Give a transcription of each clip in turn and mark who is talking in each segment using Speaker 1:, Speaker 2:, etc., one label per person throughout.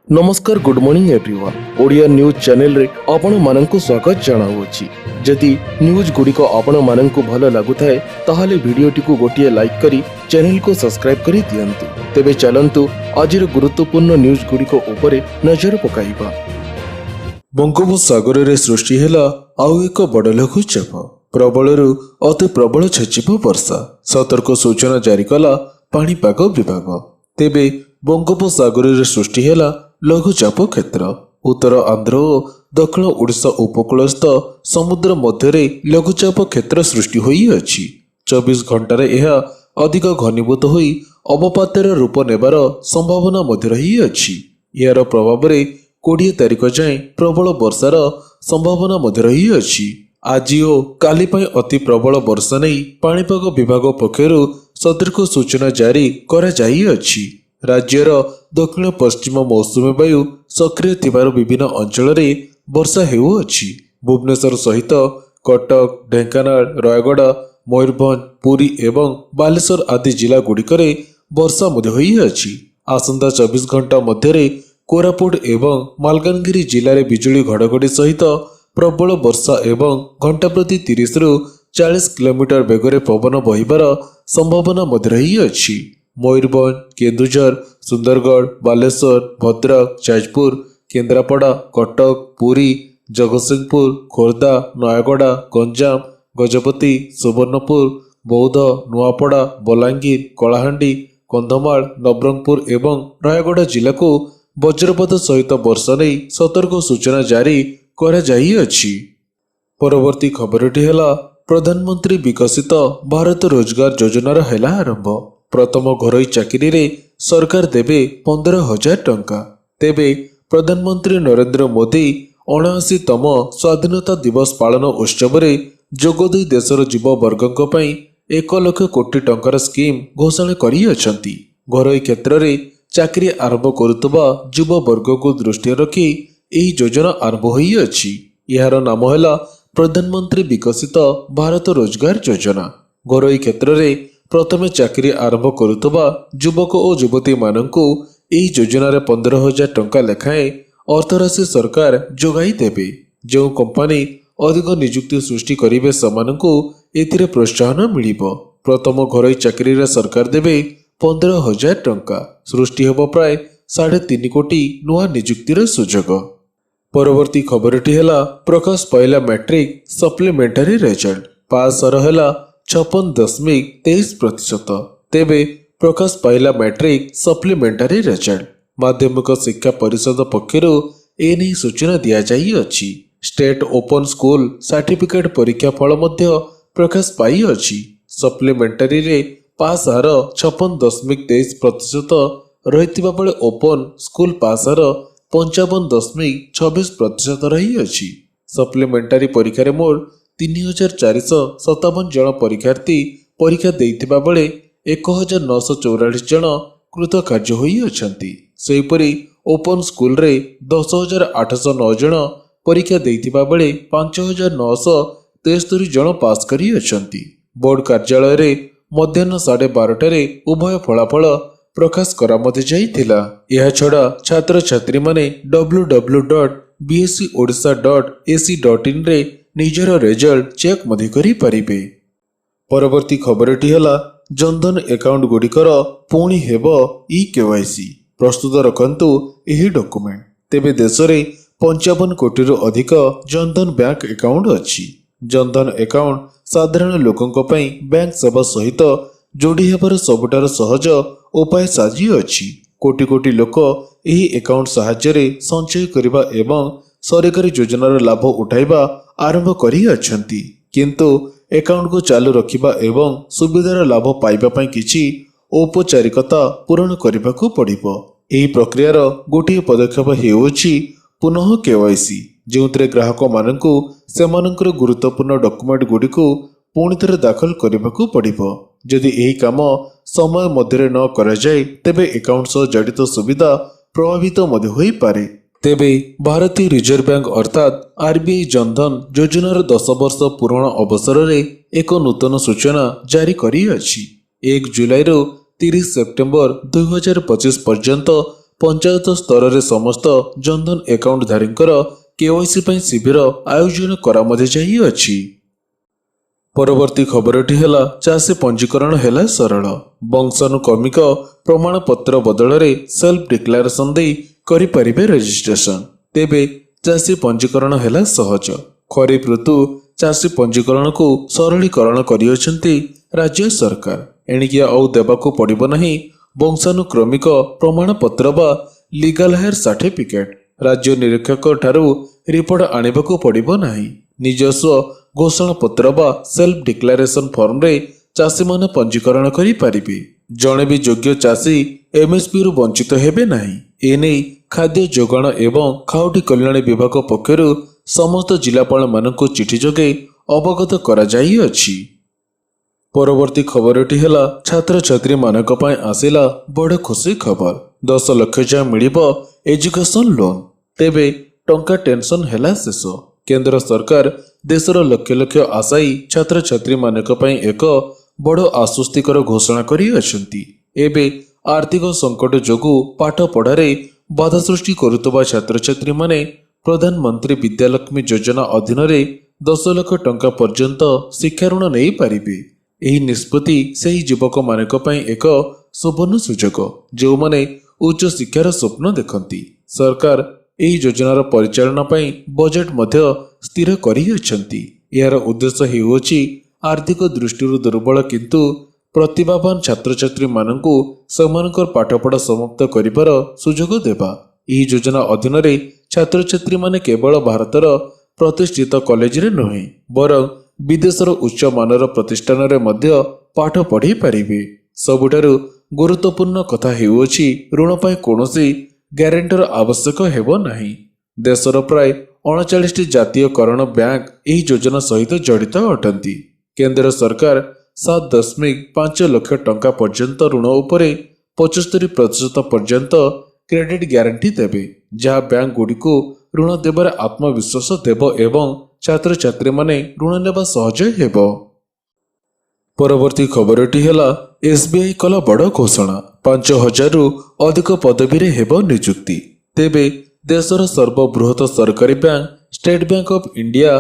Speaker 1: नमस्कार good morning everyone Odia news channel रे आपण माननकु स्वागत जणाउछि। जदि न्यूज गुडिको आपण माननकु भलो लागुथाय ताहाले भिडियोटी को गोटिए लाइक करी चैनल को सब्सक्राइब करी दियंतु। तेबे चलंतु आजिर गुरुत्वपूर्ण न्यूज गुडिको उपरे नजर पकाइबा। बंगोपसागर रे सृष्टि हेला आउ एक बड़ लघुचाप। प्रबलरु अति प्रबल छेचिब वर्षा सतर्क सूचना जारी कला पाणीपाग विभाग। तेबे बंगोपसागर रे सृष्टि हेला लघुचाप क्षेत्र। उत्तर आंध्र और दक्षिण ओडिशा उपकूलस्थ समुद्र मध्य लघुचाप क्षेत्र सृष्टि होई अछि। 24 घंटार यह अधिक घनीभूत होई अवपातर रूप नेबार संभावना मध्य रही अछि। यार प्रभाव रे 20 तारिख जाए प्रबल वर्षार संभावना मध्य रही अछि। आज और काली पई अति प्रबल वर्षा नहीं पाणीपाग विभाग पक्षरु सतर्क सूचना जारी करा जाई अछि। राज्यर दक्षिण पश्चिम मौसुमी वायु सक्रिय थिबार विभिन्न अंचल वर्षा हेउअछि। भुवनेश्वर सहित कटक, ढेंकानाल, रायगढ़, मयूरभंज, पुरी एवं बालेश्वर आदि जिला गुड़िकरे वर्षा मध्य होइअछि। आसंता 24 घंटा मध्य कोरापुट एवं मालकानगिरी जिले में बिजुली घड़घड़ी सहित प्रबल वर्षा एवं घंटा प्रति 30 रु 40 किलोमीटर बेगरे पवन बहिबार संभावना मध्य रही। मयूरभंज, केन्दुझर, सुंदरगढ़, बालेश्वर, भद्रक, जाजपुर, केन्द्रापड़ा, कटक, पुरी, जगतसिंहपुर, खोर्धा, नयागड़ा, गंजाम, गजपति, सुवर्णपुर, बौद्ध, नुआपड़ा, बलांगीर, कलाहांडी, कंधमाल, नवरंगपुर एवं रायगढ़ जिला को वज्रपात सहित वर्षा नहीं सतर्क सूचना जारी करा जाई अछि। परवर्ती खबरटी हेला प्रधानमंत्री विकसित भारत रोजगार योजनार हेला आरंभ। प्रथम घरोई चाकरी रे सरकार देवे 15,000 टंका। तेबे प्रधानमंत्री नरेंद्र मोदी 79तम स्वाधीनता दिवस पालन उत्सव रे जोगदे देशर युवा वर्गक पई 1 लाख कोटी टंकार स्कीम घोषणा करी अछंती। घरोई क्षेत्र रे चाकरी आरंभ करुतबा युवा वर्ग को दृष्टि रखी एही योजना आरंभ होई अछि। यार नाम हेला प्रधानमंत्री विकसित भारत रोजगार योजना। घरोई क्षेत्र रे प्रथमे चाकरी आरंभ करुतबा युवक और युवती माननकु एही योजना रे 15,000 टंका लेखाएं अर्थराशि सरकार जोगाई देबे। जो कंपनी अधिक नियुक्ति सृष्टि करिवे समानकु एथिरे प्रोत्साहन मिलिबो। प्रथम घरोई चाकरी रे सरकार देबे 15,000 टंका। सृष्टि हेबो प्राय 3.5 कोटी नुआ नियुक्तिर सुजोग। परवर्ती खबरटी हेला प्रकाश पाइला मैट्रिक सप्लीमेंटारी रिजल्ट। पास हेला 56.23%। तेबे प्रकाश पाइला मैट्रिक सप्लीमेंटारी रिजल्ट। माध्यमिक शिक्षा परिषद पक्षरु एनी सूचना दिया जाई अछि। स्टेट ओपन स्कूल सर्टिफिकेट परीक्षा फल मध्य प्रकाश पाई अछि। सप्लीमेंटारी रे पास हार 56.23% रहितिबा बेले ओपन स्कूल पास हार 55.26% रही अछि। सप्लीमेंटारी परीक्षा रे मोर 3,457 जन परीक्षार्थी परीक्षा देइतिबा बेले 1,944 जन कृत कार्य होई अछंती। सेहिपरि ओपन स्कूल रे 10,809 जन परीक्षा देइतिबा बेले 5,973 जन पास करी अछंती। बोर्ड कार्यालय रे मध्याह्न 12:30 रे उभय फलाफल प्रकाश करा मते जाइथिला। यह छडा छात्र छात्री माने www.bscodisha.ac.in रे निजर रिजल्ट चेक मधि करी परिबे। परवर्ती खबरटी हला जनधन अकाउंट गुड़िकर पुणी हेब ई-केवाईसी। प्रस्तुत रखंतु एही डॉक्यूमेंट। तेबे देश रे 55 कोटी रु अधिक जनधन बैंक अकाउंट अछि। जनधन अकाउंट साधारण लोकंक पई बैंक सेवा सहित जोड़ी हेबार सबुठार सहज उपाय साजी अछि। कोटी कोटी लोक एही अकाउंट सहायता रे संचय करिबा एवं सरकारी योजनार लाभ उठाइबा आरंभ करी अछंती। किंतु अकाउंट को चालू रखिबा एवं सुविधार लाभ पाइबा पई किछि औपचारिकता पूर्ण करिबाकू पड़िबो। एही प्रक्रियार गोटिए पदक्षेप हेउछि पुनः केवाईसी, जेउतरे ग्राहक माननकू सेमानकर गुरुत्वपूर्ण डॉक्यूमेंट गुड़िकू पुणी थरे दाखल करिबाकू पड़िबो। यदि एही काम समय मध्य न करा जाय तेबे अकाउंट सह जड़ित सुविधा प्रभावित मध्य होई पारे। तेबे भारतीय रिजर्व बैंक अर्थात आरबीआई जनधन योजनार 10 वर्ष पूर्ण अवसर रे एक नूतन सूचना जारी करी अछि। 1 जुलाई रु 30 सेप्टेम्बर 2025 पर्यंत पंचायत स्तर में समस्त जनधन एकाउंट धारींकर केवाईसी ପାଇଁ शिविर आयोजन କରାଯାଇଛି। परवर्ती खबरटी है चाषी पंजीकरण है सरल वंशानुक्रमिक प्रमाणपत्र बदल सेल्फ डिक्लेरेशन दे करें रजिस्ट्रेशन। तेबे चाषी पंजीकरण है सहज। खरीफ ऋतु चाषी पंजीकरण को सरलीकरण करियछंती राज्य सरकार। एणिकी आउ देबाकू पड़िबो नाही वंशानुक्रमिक प्रमाणपत्र बा लीगल हेयर सर्टिफिकेट। राज्य निरीक्षक ठारू रिपोर्ट आनिबाकू पड़िबो नाही। निजस्व घोषणा पत्र बा सेल्फ डिक्लेरेशन फॉर्म रे चाषी माने पंजीकरण करि पारिबे। जणे भी योग्य चाषी एमएसपी रु वंचित हेबे नाही। एने खाद्य जोगाण एवं खाउटी कल्याण विभाग पक्षरु समस्त जिलापाल मानकु चिठी जोगे अवगत करा जाई अछि। परवर्ती खबरटी है छात्र छात्री मानक पय आसिला बड़ खुशी खबर। 10 लाख जा मिलिबो एजुकेशन लोन। तेबे टंका टेंशन हैला शेष। केंद्र सरकार देशर लक्ष लक्ष आशायी छात्र छात्री मानक पय एक बड़ आश्वस्तिकर घोषणा करि अछंती। एबे आर्थिक संकट जोगु पाठ पढ़ारे बाधा सृष्टि करुतबा छात्र छात्री माने प्रधानमंत्री विद्यालक्ष्मी योजना अधीन रे 10 लाख टंका पर्यंत शिक्षा ऋण नहीं पारिबे। एही निष्पत्ति सेही युवक मानक पय एक सुवर्ण सुजोग जो माने उच्च शिक्षार स्वप्न देखंती। सरकार एही योजनार परिचालना पय बजेट मध्य स्थिर करि अछंती। यार उद्देश्य हेउछि आर्थिक दृष्टि दुर्बल किंतु प्रतिभावान छात्र छात्री मानकु सेमानकर पाठपढ़ा समाप्त करिबार सुजोग देबा। एही योजना अधीन रे छात्र छात्री माने केवल भारतर प्रतिष्ठित कॉलेज रे नहे बरं विदेशर उच्च मानर प्रतिष्ठान रे मध्य पाठ पढ़ी पारिबे। सबुठारु गुरुत्वपूर्ण कथा हेउछि ऋण पय कोनोसी ग्यारेंटर आवश्यक हेबो नाही। देशर प्राय 39 जातीयकरण बैंक एही योजना सहित जड़ित अटंती। केंद्र सरकार 7.5 लाख टंका पर्यंत ऋण उपरे 75% पर्यंत क्रेडिट ग्यारंटी देबे जहाँ बैंक गुड़िको ऋण देबार आत्मविश्वास देव एवं छात्र छात्री माने ऋण नेबा सहज हेबो। परवर्ती खबरटी है एसबीआई कला बड़ घोषणा 5000 रु अधिक पदवी रे हेबो नियुक्ति। तेबे देशर सर्वबृहत सरकारी bank state bank of India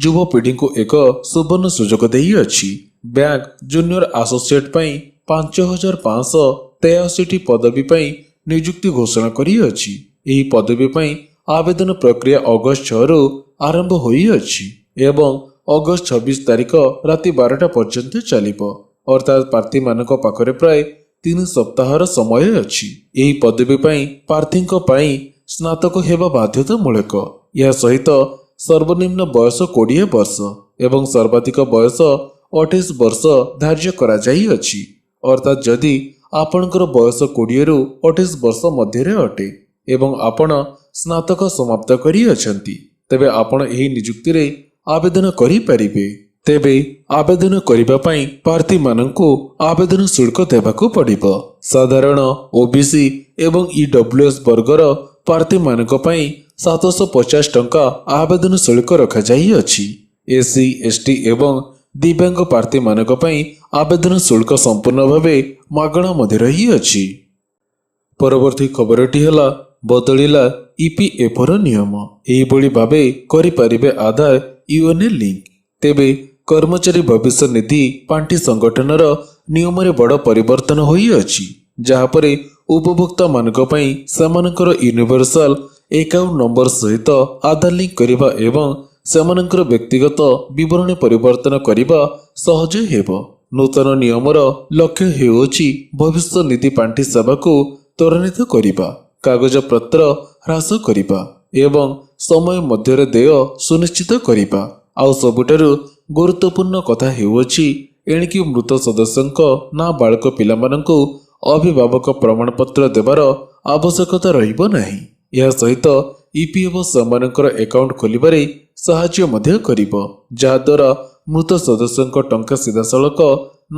Speaker 1: युवपीढ़ी को एक सुवर्ण सुजोग देई अछि। बैंक जूनियर एसोसिएट पई 5583 पदवी पई नियुक्ति घोषणा करी अछि। एही पदवी पई आवेदन प्रक्रिया अगस्त 6 रु आरंभ होई अछि एवं अगस्त 26 तारिख राति 12टा पर्यंत चलिबो। अर्थात प्रार्थी मानक पाखरे प्राय 3 सप्ताहर समय अछि। एही पदवी पई प्रार्थीक पई स्नातक हेबा बाध्यतामूलक। या सहित सर्वनिम्न बयस 20 वर्ष एवं सर्वाधिक बयस 28 वर्ष धार्य करा जाई अछि। अर्थात जदि आपणकर बयस 20 रु 28 वर्ष मध्य अटे एवं आपण स्नातक समाप्त करी अछंती तेबे आपण एही नियुक्ति रे आवेदन करि परिबे। तेबे आवेदन करिबा पई प्रार्थी माननकु आवेदन शुल्क देबाकू पड़िबो। साधारण ओबीसी एवं ईडब्ल्यूएस वर्गर प्रार्थी मानक पई 750 टंका आवेदन शुल्क रखा जाई अछि। एससी एसटी एवं दिव्यांग प्रार्थी मानक पई आवेदन शुल्क संपूर्ण भावे मागणा मध्य रही अछि। परवर्ती खबरटी है बदलिला ईपीएफओ रो नियम। एही भली भावे करि परिबे आधार यूएनए लिंक। तेबे कर्मचारी भविष्य निधि पांठी संगठनर नियम रे बड़ परिवर्तन होई अछि जहाँ परे उपभोक्ता मानक पई सेमानकर यूनिवर्सल अकाउंट नंबर सहित आधार लिंक करिबा एवं सेमानकर व्यक्तिगत विवरणी परिवर्तन करिबा सहज हेबो। नूतन नियमर लक्ष्य हेउछि भविष्य निधि पांठी सेवा को त्वरान्वित करिबा, कागज पत्र ह्रास करिबा एवं समय मध्य देय सुनिश्चित करिबा। आउ सबुठारु गुरुत्वपूर्ण कथा हेउछि एणिकी मृत सदस्यଙ୍କ नाबालक पिलामानଙ୍କୁ अभिभावक प्रमाणपत्र देवार आवश्यकता रहिबो नाही। या सहित ईपीएफओ सेमानଙ୍କର अकाउंट खोलिबारे साहाय्य मध्य करिबो जहाँ द्वारा मृत सदस्यଙ୍କ टंका सीधासलख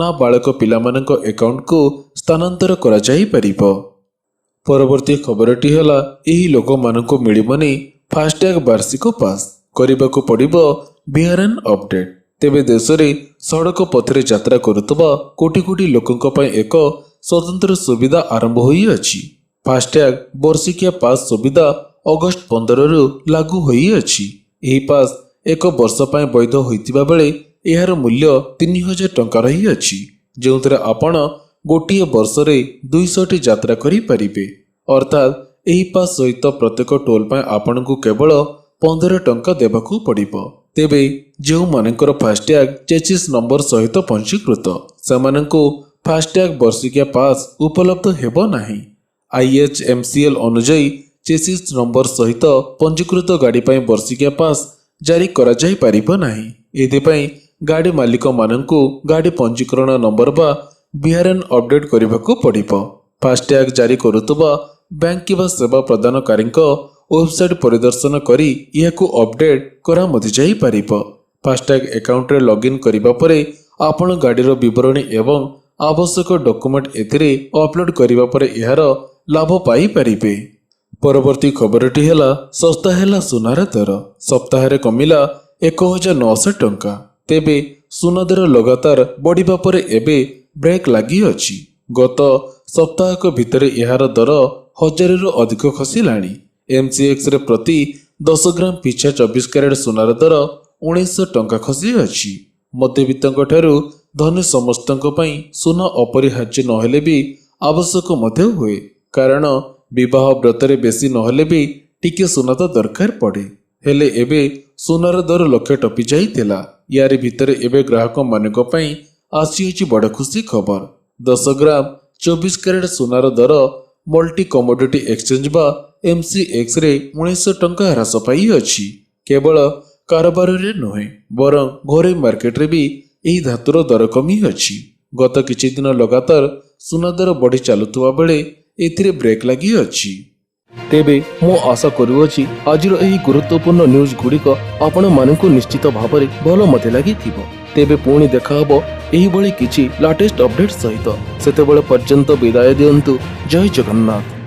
Speaker 1: नाबालक पिलामानଙ୍କ अकाउंट को स्थानांतर करा जाई परिबो। परवर्ती खबरटी है एही लोक माननको मिलिबनी फास्टैग वार्षिक पास करबाकू पड़िबो बिहार एंड अपडेट। तेबे देश रे सड़क पथरे यात्रा करुतबा कोटी कोटी लोकंक पय एक स्वतंत्र सुविधा आरंभ होई अछि। फास्टैग वर्षिकिया पास सुविधा अगस्त 15 लागू होइअछि। ଏହି ପାସ୍ 1 ବର୍ଷ ପାଇଁ ବୈଧ ହୋଇଥିବା ବେଳେ ଏହାର ମୂଲ୍ୟ 3000 ଟଙ୍କା ରହିଅଛି, ଯେଉଁଥିରେ ଆପଣ ଗୋଟିଏ ବର୍ଷରେ 200ଟି ଯାତ୍ରା କରିପାରିବେ। ଅର୍ଥାତ୍ ଏହି ପାସ୍ ସହିତ ପ୍ରତ୍ୟେକ ଟୋଲ୍ ପାଇଁ ଆପଣଙ୍କୁ କେବଳ 15 ଟଙ୍କା ଦେବାକୁ ପଡ଼ିବ। ତେବେ ଯେଉଁମାନଙ୍କର ଫାସ୍ଟ୍ୟାଗ୍ ଚେସିସ୍ ନମ୍ବର ସହିତ ପଞ୍ଜୀକୃତ ସେମାନଙ୍କୁ ଫାସ୍ଟ୍ୟାଗ୍ ବର୍ଷିକିଆ ପାସ୍ ଉପଲବ୍ଧ ହେବ ନାହିଁ। IHMCL ଅନୁଯାୟୀ ଚେସିସ୍ ନମ୍ବର ସହିତ ପଞ୍ଜୀକୃତ ଗାଡ଼ି ପାଇଁ ବର୍ଷିକିଆ ପାସ୍ ଜାରି କରାଯାଇପାରିବ ନାହିଁ। ଏଥିପାଇଁ ଗାଡ଼ି ମାଲିକମାନଙ୍କୁ ଗାଡ଼ି ପଞ୍ଜୀକରଣ ନମ୍ବର ବା VRN ଅପଡେଟ୍ କରିବାକୁ ପଡ଼ିବ। ଫାସ୍ଟ୍ୟାଗ୍ ଜାରି କରୁଥିବା ବ୍ୟାଙ୍କ କିମ୍ବା ସେବା ପ୍ରଦାନକାରୀଙ୍କ ୱେବସାଇଟ୍ ପରିଦର୍ଶନ କରି ଏହାକୁ ଅପଡେଟ୍ କରା ମଧ୍ୟ ଯାଇପାରିବ। ଫାସ୍ଟ୍ୟାଗ୍ ଆକାଉଣ୍ଟରେ ଲଗ୍ଇନ୍ କରିବା ପରେ ଆପଣ ଗାଡ଼ିର ବିବରଣୀ ଏବଂ ଆବଶ୍ୟକ ଡକୁମେଣ୍ଟ ଏଥିରେ ଅପଲୋଡ୍ କରିବା ପରେ ଏହାର ଲାଭ ପାଇପାରିବେ। ପରବର୍ତ୍ତୀ ଖବରଟି ହେଲା ଶସ୍ତା ହେଲା ସୁନାର ଦର। ସପ୍ତାହରେ କମିଲା 1900 ଟଙ୍କା। ତେବେ ସୁନା ଦର ଲଗାତାର ବଢ଼ିବା ପରେ ଏବେ ବ୍ରେକ୍ ଲାଗିଅଛି। ଗତ ସପ୍ତାହକ ଭିତରେ ଏହାର ଦର 1000ରୁ ଅଧିକ ଖସିଲାଣି। MCXରେ ପ୍ରତି 10 ଗ୍ରାମ ପିଛା 24 କ୍ୟାରେଟ୍ ସୁନାର ଦର 1900 ଟଙ୍କା ଖସିଅଛି। ମଧ୍ୟବିତ୍ତଙ୍କ ଠାରୁ ଧନୀ ସମସ୍ତଙ୍କ ପାଇଁ ସୁନା ଅପରିହାର୍ଯ୍ୟ ନହେଲେ ବି ଆବଶ୍ୟକ ମଧ୍ୟ ହୁଏ, କାରଣ ବିବାହ ବ୍ରତରେ ବେଶୀ ନହେଲେ ବି ଟିକେ ସୁନା ତ ଦରକାର ପଡ଼େ। ହେଲେ ଏବେ ସୁନାର ଦର ଲକ୍ଷ ଟପି ଯାଇଥିଲା। ୟାରି ଭିତରେ ଏବେ ଗ୍ରାହକମାନଙ୍କ ପାଇଁ ଆସିଅଛି ବଡ଼ ଖୁସି ଖବର। 10 ଗ୍ରାମ 24 କ୍ୟାରେଟ୍ ସୁନାର ଦର ମଲ୍ଟି କମୋଡିଟି ଏକ୍ସଚେଞ୍ଜ ବା MCXରେ 1900 ଟଙ୍କା ହ୍ରାସ ପାଇଅଛି। କେବଳ କାରବାରରେ ନୁହେଁ, ବରଂ ଘରୋଇ ମାର୍କେଟରେ ବି ଏହି ଧାତୁର ଦର କମିଅଛି। ଗତ କିଛି ଦିନ ଲଗାତାର ସୁନା ଦର ବଢ଼ି ଚାଲୁଥିବା ବେଳେ ଏଥିରେ ବ୍ରେକ୍ ଲାଗିଅଛି।
Speaker 2: ତେବେ ମୁଁ ଆଶା କରୁଅଛି ଆଜିର ଏହି ଗୁରୁତ୍ୱପୂର୍ଣ୍ଣ ନ୍ୟୁଜ୍ ଗୁଡ଼ିକ ଆପଣମାନଙ୍କୁ ନିଶ୍ଚିତ ଭାବରେ ଭଲ ମଧ୍ୟ ଲାଗିଥିବ। ତେବେ ପୁଣି ଦେଖାହବ ଏହିଭଳି କିଛି ଲାଟେଷ୍ଟ ଅପଡେଟ୍ ସହିତ। ସେତେବେଳେ ପର୍ଯ୍ୟନ୍ତ ବିଦାୟ ଦିଅନ୍ତୁ। ଜୟ ଜଗନ୍ନାଥ।